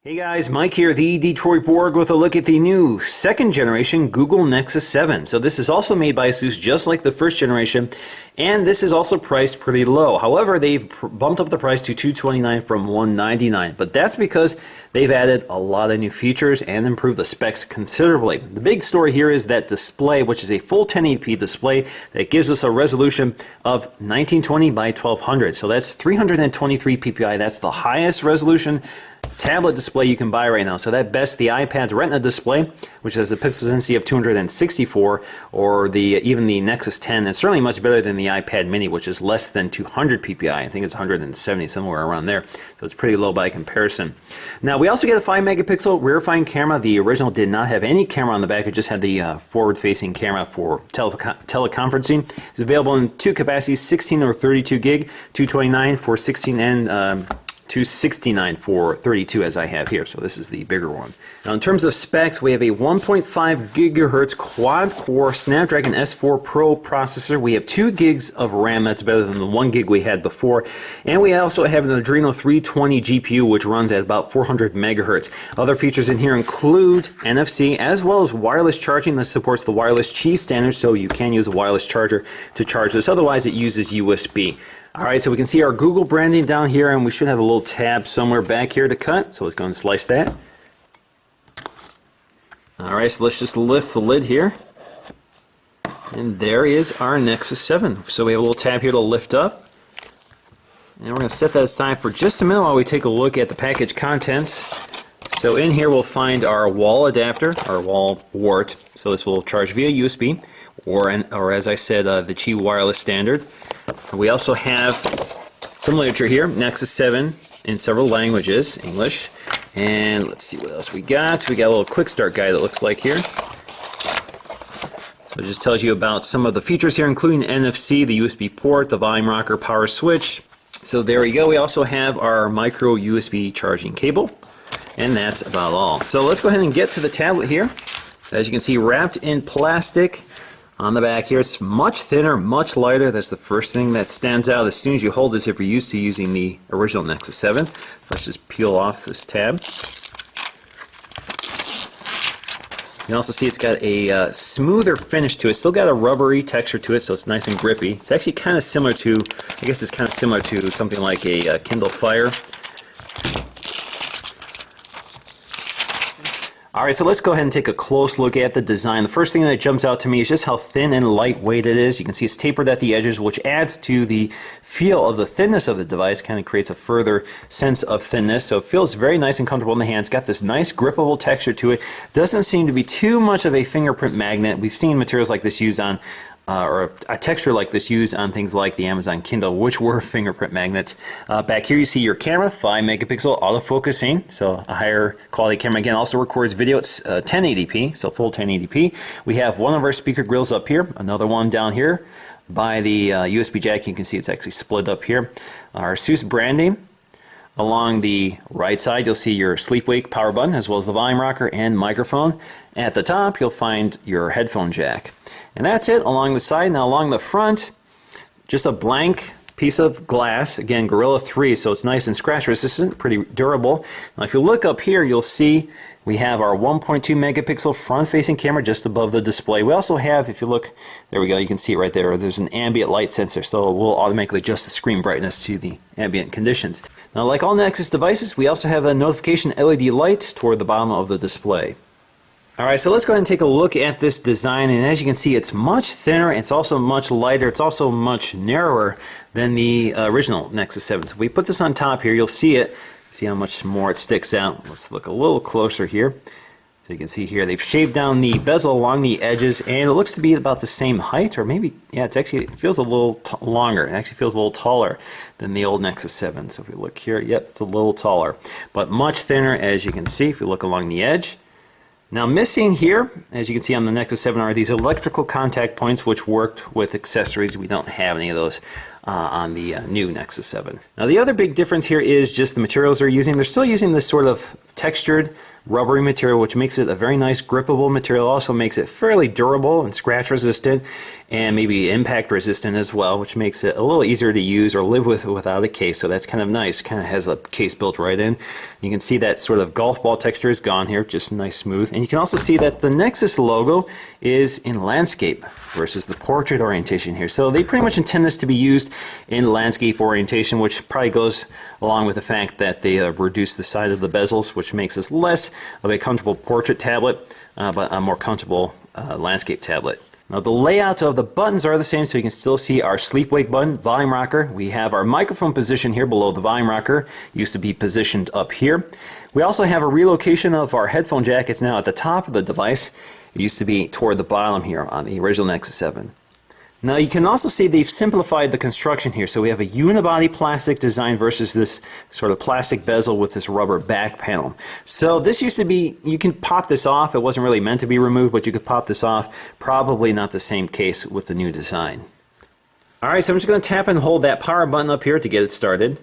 Hey guys, Mike here, the Detroit Borg, with a look at the new second generation Google Nexus 7. So this is also made by ASUS just like the first generation, and this is also priced pretty low. However, they've bumped up the price to $229 from $199, but that's because they've added a lot of new features and improved the specs considerably. The big story here is that display, which is a full 1080p display that gives us a resolution of 1920 by 1200. So that's 323 ppi. That's the highest resolution tablet display you can buy right now. So that bests the iPad's Retina display, which has a pixel density of 264, or even the Nexus 10. It's certainly much better than the iPad mini, which is less than 200 ppi. I think it's 170, somewhere around there. So it's pretty low by comparison. Now we also get a 5 megapixel rear find camera. The original did not have any camera on the back. It just had the forward-facing camera for teleconferencing. It's available in two capacities, 16 or 32 gig, 229 for 16 and 269 for 32 as I have here, so this is the bigger one. Now in terms of specs, we have a 1.5 gigahertz quad-core Snapdragon S4 Pro processor. We have 2 gigs of RAM, that's better than the 1 gig we had before, and we also have an Adreno 320 GPU which runs at about 400 megahertz. Other features in here include NFC as well as wireless charging. This supports the wireless Qi standard, so you can use a wireless charger to charge this, otherwise it uses USB. Alright, so we can see our Google branding down here, and we should have a little tab somewhere back here to cut. So let's go and slice that. Alright, so let's just lift the lid here. And there is our Nexus 7. So we have a little tab here to lift up. And we're going to set that aside for just a minute while we take a look at the package contents. So in here we'll find our wall adapter, our wall wart. So this will charge via USB, or as I said, the Qi wireless standard. We also have some literature here, Nexus 7 in several languages, English, and let's see what else we got. We got a little quick start guide, it looks like here. So it just tells you about some of the features here, including NFC, the USB port, the volume rocker, power switch. So there we go. We also have our micro USB charging cable, and that's about all. So let's go ahead and get to the tablet here. As you can see, wrapped in plastic. On the back here, it's much thinner, much lighter. That's the first thing that stands out as soon as you hold this if you're used to using the original Nexus 7. Let's just peel off this tab. You can also see it's got a smoother finish to it. Still got a rubbery texture to it, so it's nice and grippy. It's actually kind of similar to, I guess it's kind of similar to something like a Kindle Fire. Alright, so let's go ahead and take a close look at the design. The first thing that jumps out to me is just how thin and lightweight it is. You can see it's tapered at the edges, which adds to the feel of the thinness of the device, kind of creates a further sense of thinness. So it feels very nice and comfortable in the hand. It's got this nice grippable texture to it. Doesn't seem to be too much of a fingerprint magnet. We've seen materials like this used on or a texture like this used on things like the Amazon Kindle, which were fingerprint magnets. Back here you see your camera, 5 megapixel autofocusing, so a higher quality camera. Again, also records video. It's 1080p, so full 1080p. We have one of our speaker grills up here, another one down here by the USB jack. You can see it's actually split up here. Our ASUS branding. Along the right side, you'll see your sleep-wake power button, as well as the volume rocker and microphone. At the top, you'll find your headphone jack. And that's it along the side. Now along the front, just a blank piece of glass. Again, Gorilla 3, so it's nice and scratch resistant, pretty durable. Now if you look up here, you'll see we have our 1.2 megapixel front-facing camera just above the display. We also have, if you look, there we go, you can see it right there, there's an ambient light sensor, so it will automatically adjust the screen brightness to the ambient conditions. Now like all Nexus devices, we also have a notification LED light toward the bottom of the display. Alright, so let's go ahead and take a look at this design, and as you can see, it's much thinner, it's also much lighter, it's also much narrower than the original Nexus 7. So if we put this on top here, you'll see it. See how much more it sticks out. Let's look a little closer here. So you can see here they've shaved down the bezel along the edges, and it looks to be about the same height, or maybe, yeah, it feels a little longer. It actually feels a little taller than the old Nexus 7. So if we look here, yep, it's a little taller, but much thinner, as you can see if you look along the edge. Now missing here, as you can see on the Nexus 7, are these electrical contact points which worked with accessories. We don't have any of those on the new Nexus 7. Now the other big difference here is just the materials they're using. They're still using this sort of textured rubbery material, which makes it a very nice grippable material. Also makes it fairly durable and scratch resistant, and maybe impact resistant as well, which makes it a little easier to use or live with without a case. So that's kind of nice. Kind of has a case built right in. You can see that sort of golf ball texture is gone here, just nice smooth. And you can also see that the Nexus logo is in landscape versus the portrait orientation here. So they pretty much intend this to be used in landscape orientation, which probably goes along with the fact that they reduced the size of the bezels, which makes this less of a comfortable portrait tablet, but a more comfortable landscape tablet. Now the layout of the buttons are the same, so you can still see our sleep wake button, volume rocker. We have our microphone position here below the volume rocker. It used to be positioned up here. We also have a relocation of our headphone jack. It's now at the top of the device. It used to be toward the bottom here on the original Nexus 7. Now you can also see they've simplified the construction here. So we have a unibody plastic design versus this sort of plastic bezel with this rubber back panel. So this used to be, you can pop this off. It wasn't really meant to be removed, but you could pop this off. Probably not the same case with the new design. Alright, so I'm just going to tap and hold that power button up here to get it started.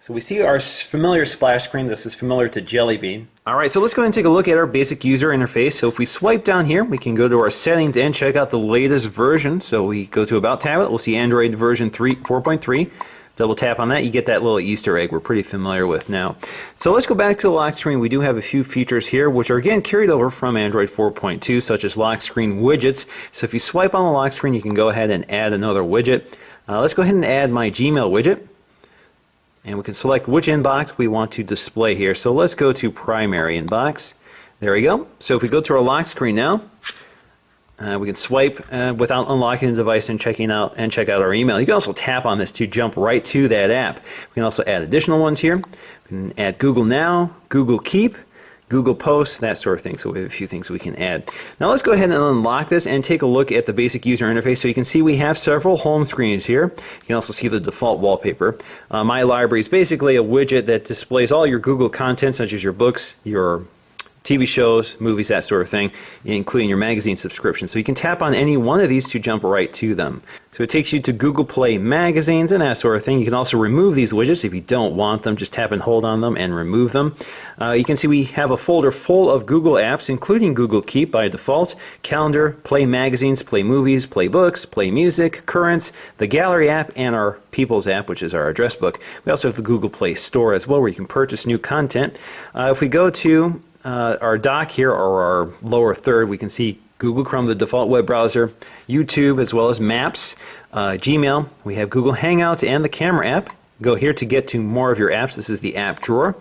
So we see our familiar splash screen. This is familiar to Jelly Bean. Alright, so let's go ahead and take a look at our basic user interface. So if we swipe down here, we can go to our settings and check out the latest version. So we go to About Tablet, we'll see Android version 4.3. Double tap on that, you get that little Easter egg we're pretty familiar with now. So let's go back to the lock screen. We do have a few features here which are again carried over from Android 4.2, such as lock screen widgets. So if you swipe on the lock screen, you can go ahead and add another widget. Let's go ahead and add my Gmail widget. And we can select which inbox we want to display here. So let's go to primary inbox. There we go. So if we go to our lock screen now, we can swipe without unlocking the device and check out our email. You can also tap on this to jump right to that app. We can also add additional ones here. We can add Google Now, Google Keep, Google Posts, that sort of thing. So we have a few things we can add. Now let's go ahead and unlock this and take a look at the basic user interface. So you can see we have several home screens here. You can also see the default wallpaper. My Library is basically a widget that displays all your Google content, such as your books, your TV shows, movies, that sort of thing, including your magazine subscription. So you can tap on any one of these to jump right to them. So it takes you to Google Play magazines and that sort of thing. You can also remove these widgets if you don't want them. Just tap and hold on them and remove them. You can see we have a folder full of Google apps, including Google Keep by default, Calendar, Play magazines, Play movies, Play books, Play music, Currents, the Gallery app, and our People's app, which is our address book. We also have the Google Play Store as well, where you can purchase new content. If we go to our dock here, or our lower third, we can see Google Chrome, the default web browser, YouTube, as well as Maps, Gmail. We have Google Hangouts and the Camera app. Go here to get to more of your apps. This is the app drawer.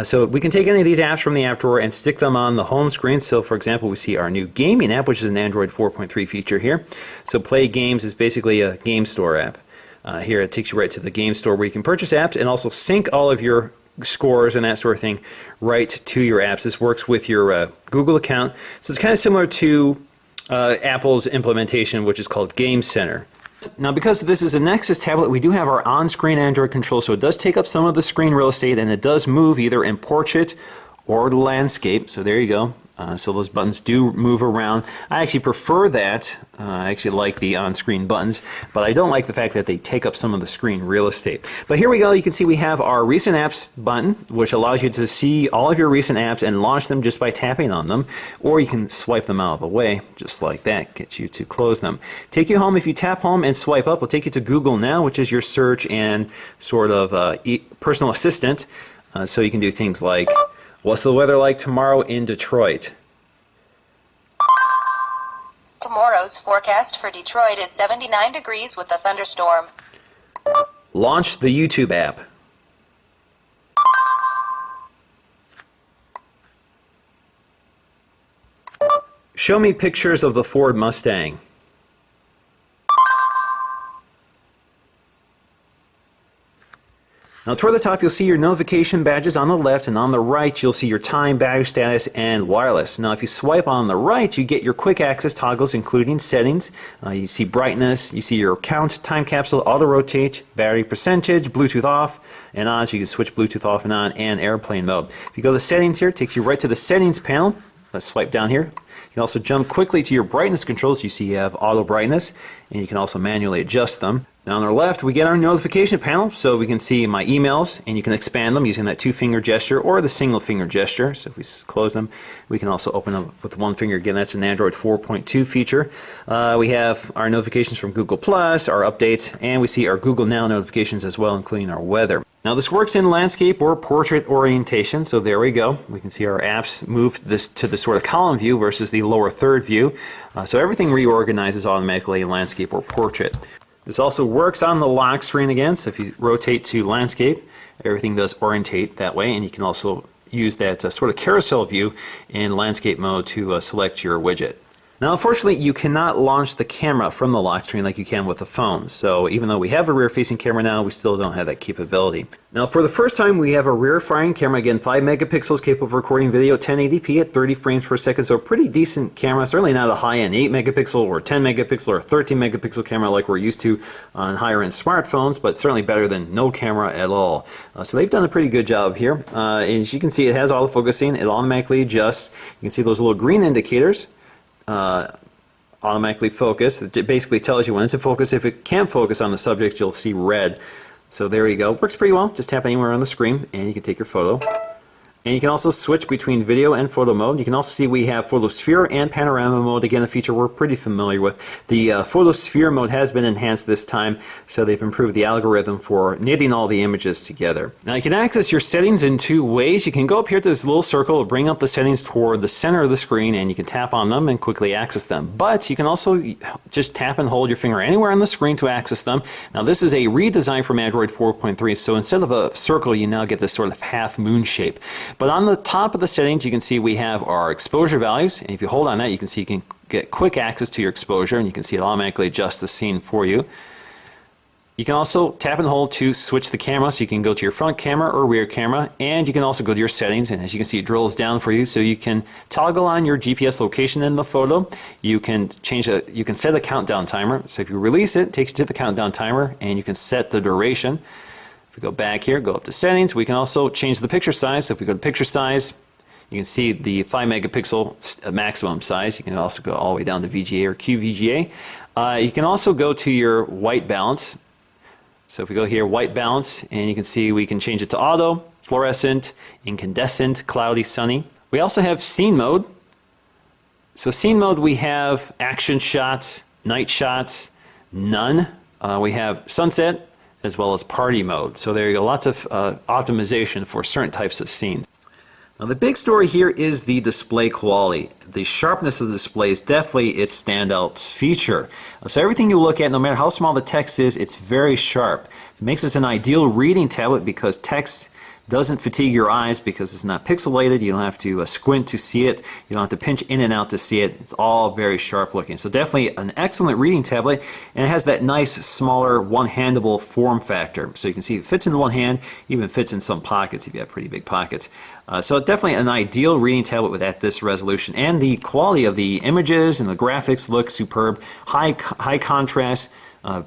So we can take any of these apps from the app drawer and stick them on the home screen. So for example, we see our new gaming app, which is an Android 4.3 feature here. So Play Games is basically a game store app. Here it takes you right to the game store where you can purchase apps and also sync all of your scores and that sort of thing right to your apps. This works with your Google account. So it's kind of similar to Apple's implementation, which is called Game Center. Now because this is a Nexus tablet, we do have our on-screen Android control, so it does take up some of the screen real estate, and it does move either in portrait or landscape. So there you go. So those buttons do move around. I actually prefer that. I actually like the on-screen buttons, but I don't like the fact that they take up some of the screen real estate. But here we go. You can see we have our Recent Apps button, which allows you to see all of your recent apps and launch them just by tapping on them, or you can swipe them out of the way, just like that, get you to close them. Take you home. If you tap home and swipe up, will take you to Google Now, which is your search and sort of personal assistant. So you can do things like, what's the weather like tomorrow in Detroit? Tomorrow's forecast for Detroit is 79 degrees with a thunderstorm. Launch the YouTube app. Show me pictures of the Ford Mustang. Now toward the top you'll see your notification badges on the left, and on the right you'll see your time, battery status, and wireless. Now if you swipe on the right, you get your quick access toggles including settings. You see brightness, you see your count, time capsule, auto rotate, battery percentage, Bluetooth off and on, so you can switch Bluetooth off and on, and airplane mode. If you go to settings here, it takes you right to the settings panel. Let's swipe down here. You can also jump quickly to your brightness controls. You see you have auto brightness, and you can also manually adjust them. Now on our left, we get our notification panel, so we can see my emails, and you can expand them using that 2-finger gesture or the single finger gesture. So if we close them, we can also open them with 1 finger. Again, that's an Android 4.2 feature. We have our notifications from Google+, our updates, and we see our Google Now notifications as well, including our weather. Now this works in landscape or portrait orientation, so there we go. We can see our apps move this to the sort of column view versus the lower third view. So everything reorganizes automatically in landscape or portrait. This also works on the lock screen again, so if you rotate to landscape, everything does orientate that way, and you can also use that sort of carousel view in landscape mode to select your widget. Now, unfortunately, you cannot launch the camera from the lock screen like you can with the phone. So even though we have a rear-facing camera now, we still don't have that capability. Now, for the first time, we have a rear-firing camera. Again, 5 megapixels, capable of recording video 1080p at 30 frames per second. So a pretty decent camera. Certainly not a high-end 8 megapixel or 10 megapixel or 13 megapixel camera like we're used to on higher-end smartphones, but certainly better than no camera at all. So they've done a pretty good job here. As you can see, it has autofocusing. It automatically adjusts. You can see those little green indicators. Automatically focus. It basically tells you when it's in focus. If it can't focus on the subject, you'll see red. So there you go. Works pretty well. Just tap anywhere on the screen and you can take your photo. And you can also switch between video and photo mode. You can also see we have photosphere and panorama mode. Again, a feature we're pretty familiar with. The photosphere mode has been enhanced this time, so they've improved the algorithm for knitting all the images together. Now you can access your settings in 2 ways. You can go up here to this little circle, bring up the settings toward the center of the screen, and you can tap on them and quickly access them. But you can also just tap and hold your finger anywhere on the screen to access them. Now this is a redesign from Android 4.3, so instead of a circle, you now get this sort of half moon shape. But on the top of the settings, you can see we have our exposure values, and if you hold on that, you can see you can get quick access to your exposure, and you can see it automatically adjusts the scene for you. You can also tap and hold to switch the camera, so you can go to your front camera or rear camera, and you can also go to your settings, and as you can see, it drills down for you, so you can toggle on your GPS location in the photo. You can set a countdown timer, so if you release it, it takes you to the countdown timer, and you can set the duration. If we go back here, go up to settings, we can also change the picture size. So if we go to picture size, you can see the 5 megapixel maximum size. You can also go all the way down to VGA or QVGA. You can also go to your white balance. So if we go here, white balance, and you can see we can change it to auto, fluorescent, incandescent, cloudy, sunny. We also have scene mode. So scene mode, we have action shots, night shots, none. We have sunset, as well as party mode. So there you go, lots of optimization for certain types of scenes. Now the big story here is the display quality. The sharpness of the display is definitely its standout feature. So everything you look at, no matter how small the text is, it's very sharp. It makes this an ideal reading tablet because text doesn't fatigue your eyes because it's not pixelated. You don't have to squint to see it. You don't have to pinch in and out to see it. It's all very sharp looking. So definitely an excellent reading tablet, and it has that nice, smaller, one-handable form factor. So you can see it fits in one hand, even fits in some pockets if you have pretty big pockets. So definitely an ideal reading tablet at this resolution. And the quality of the images and the graphics look superb. High contrast,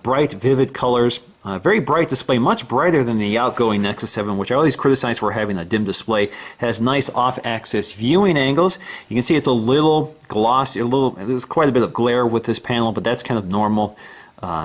bright, vivid colors. Very bright display, much brighter than the outgoing Nexus 7, which I always criticize for having a dim display. Has nice off-axis viewing angles. You can see it's a little glossy, there's quite a bit of glare with this panel, but that's kind of normal.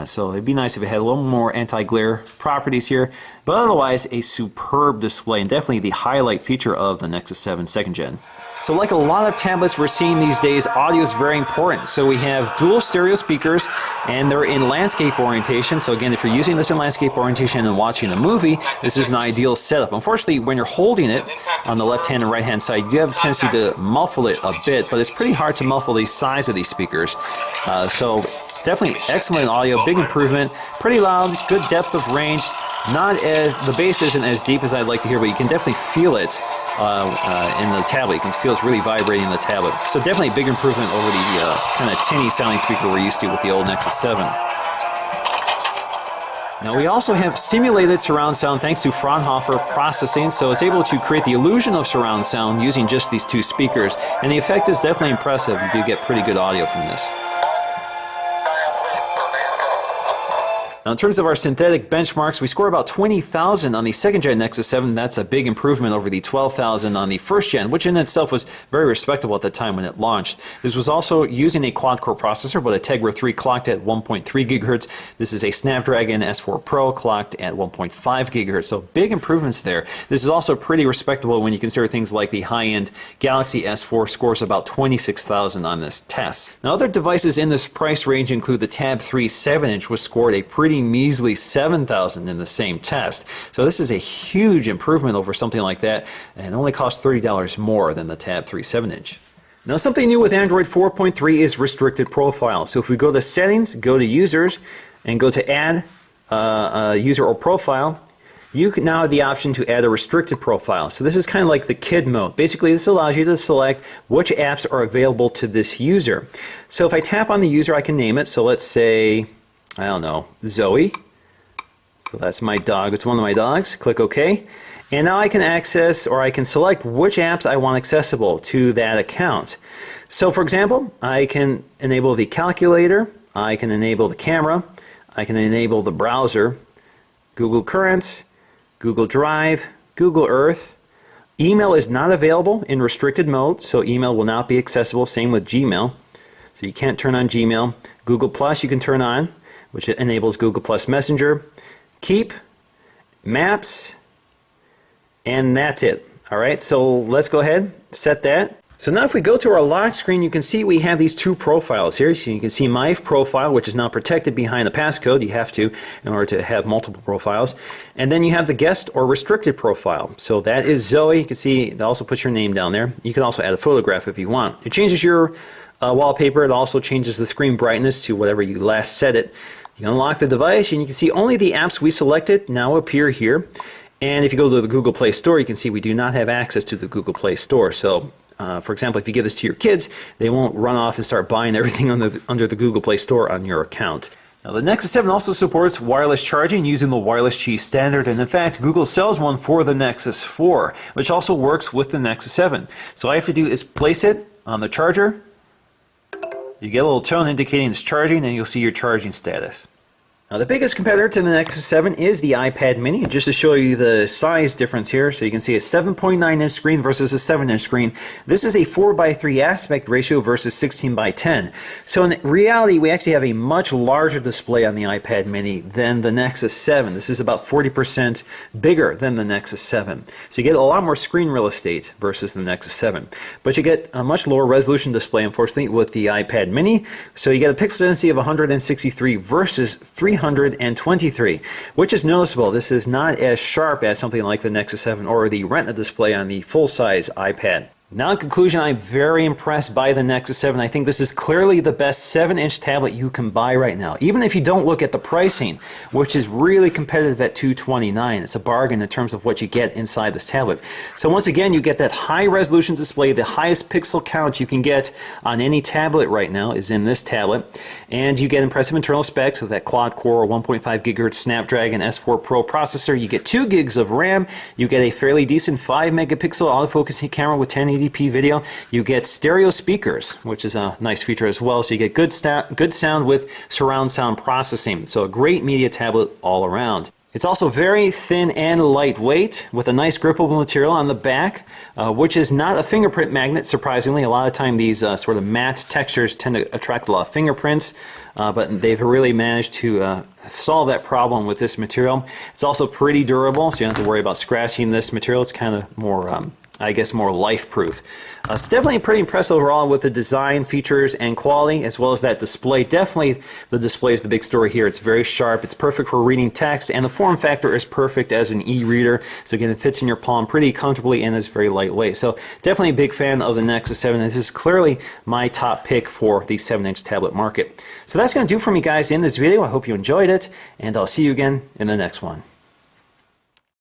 So it'd be nice if it had a little more anti-glare properties here. But otherwise, a superb display, and definitely the highlight feature of the Nexus 7 2nd Gen. So like a lot of tablets we're seeing these days, audio is very important. So we have dual stereo speakers, and they're in landscape orientation. So again, if you're using this in landscape orientation and watching a movie, this is an ideal setup. Unfortunately, when you're holding it on the left-hand and right-hand side, you have a tendency to muffle it a bit, but it's pretty hard to muffle the size of these speakers. So definitely excellent audio, big improvement, pretty loud, good depth of range. The bass isn't as deep as I'd like to hear, but you can definitely feel it in the tablet. You can feel it's really vibrating in the tablet. So definitely a big improvement over the kind of tinny sounding speaker we're used to with the old Nexus 7. Now we also have simulated surround sound thanks to Fraunhofer processing, so it's able to create the illusion of surround sound using just these 2 speakers, and the effect is definitely impressive. You do get pretty good audio from this. Now, in terms of our synthetic benchmarks, we score about 20,000 on the second gen Nexus 7. That's a big improvement over the 12,000 on the first gen, which in itself was very respectable at the time when it launched. This was also using a quad-core processor, but a Tegra 3 clocked at 1.3 gigahertz. This is a Snapdragon S4 Pro clocked at 1.5 gigahertz. So big improvements there. This is also pretty respectable when you consider things like the high-end Galaxy S4 scores about 26,000 on this test. Now, other devices in this price range include the Tab 3 7-inch, which scored a pretty measly 7,000 in the same test. So this is a huge improvement over something like that, and only costs $30 more than the Tab 3 7-inch. Now, something new with Android 4.3 is restricted profile. So if we go to settings, go to users, and go to add a user or profile, you can now have the option to add a restricted profile. So this is kind of like the kid mode. Basically, this allows you to select which apps are available to this user. So if I tap on the user, I can name it. So let's say, I don't know, Zoe. So that's my dog. It's one of my dogs. Click OK. And now I can access, or I can select which apps I want accessible to that account. So for example, I can enable the calculator, I can enable the camera, I can enable the browser, Google Currents, Google Drive, Google Earth. Email is not available in restricted mode, so email will not be accessible. Same with Gmail. So you can't turn on Gmail. Google Plus you can turn on, which enables Google Plus Messenger. Keep, Maps, and that's it. All right, so let's go ahead, set that. So now if we go to our lock screen, you can see we have these two profiles here. So you can see my profile, which is now protected behind a passcode. You have to in order to have multiple profiles. And then you have the guest or restricted profile. So that is Zoe. You can see it also puts your name down there. You can also add a photograph if you want. It changes your wallpaper. It also changes the screen brightness to whatever you last set it. You unlock the device and you can see only the apps we selected now appear here. And if you go to the Google Play Store, you can see we do not have access to the Google Play Store. So for example, if you give this to your kids, they won't run off and start buying everything under the Google Play Store on your account. Now, the Nexus 7 also supports wireless charging using the wireless Qi standard, and in fact, Google sells one for the Nexus 4, which also works with the Nexus 7. So all I have to do is place it on the charger. You get a little tone indicating it's charging, and you'll see your charging status. Now, the biggest competitor to the Nexus 7 is the iPad mini. Just to show you the size difference here, so you can see a 7.9-inch screen versus a 7-inch screen. This is a 4:3 aspect ratio versus 16:10. So in reality, we actually have a much larger display on the iPad mini than the Nexus 7. This is about 40% bigger than the Nexus 7. So you get a lot more screen real estate versus the Nexus 7. But you get a much lower resolution display, unfortunately, with the iPad mini. So you get a pixel density of 163 versus 323, which is noticeable. This is not as sharp as something like the Nexus 7 or the Retina display on the full-size iPad. Now, in conclusion, I'm very impressed by the Nexus 7. I think this is clearly the best 7-inch tablet you can buy right now, even if you don't look at the pricing, which is really competitive at $229. It's a bargain in terms of what you get inside this tablet. So once again, you get that high-resolution display. The highest pixel count you can get on any tablet right now is in this tablet. And you get impressive internal specs with that quad-core 1.5 gigahertz Snapdragon S4 Pro processor. You get 2 gigs of RAM. You get a fairly decent 5-megapixel autofocus camera with 1080p video. You get stereo speakers, which is a nice feature as well. So you get good sound with surround sound processing. So a great media tablet all around. It's also very thin and lightweight with a nice grippable material on the back, which is not a fingerprint magnet, surprisingly. A lot of time these sort of matte textures tend to attract a lot of fingerprints, but they've really managed to solve that problem with this material. It's also pretty durable, so you don't have to worry about scratching this material. It's kind of more I guess more life-proof. So definitely pretty impressed overall with the design, features, and quality, as well as that display. Definitely the display is the big story here. It's very sharp, it's perfect for reading text, and the form factor is perfect as an e-reader. So again, it fits in your palm pretty comfortably and is very lightweight. So definitely a big fan of the Nexus 7. This is clearly my top pick for the 7-inch tablet market. So that's going to do for me, guys, in this video. I hope you enjoyed it, and I'll see you again in the next one.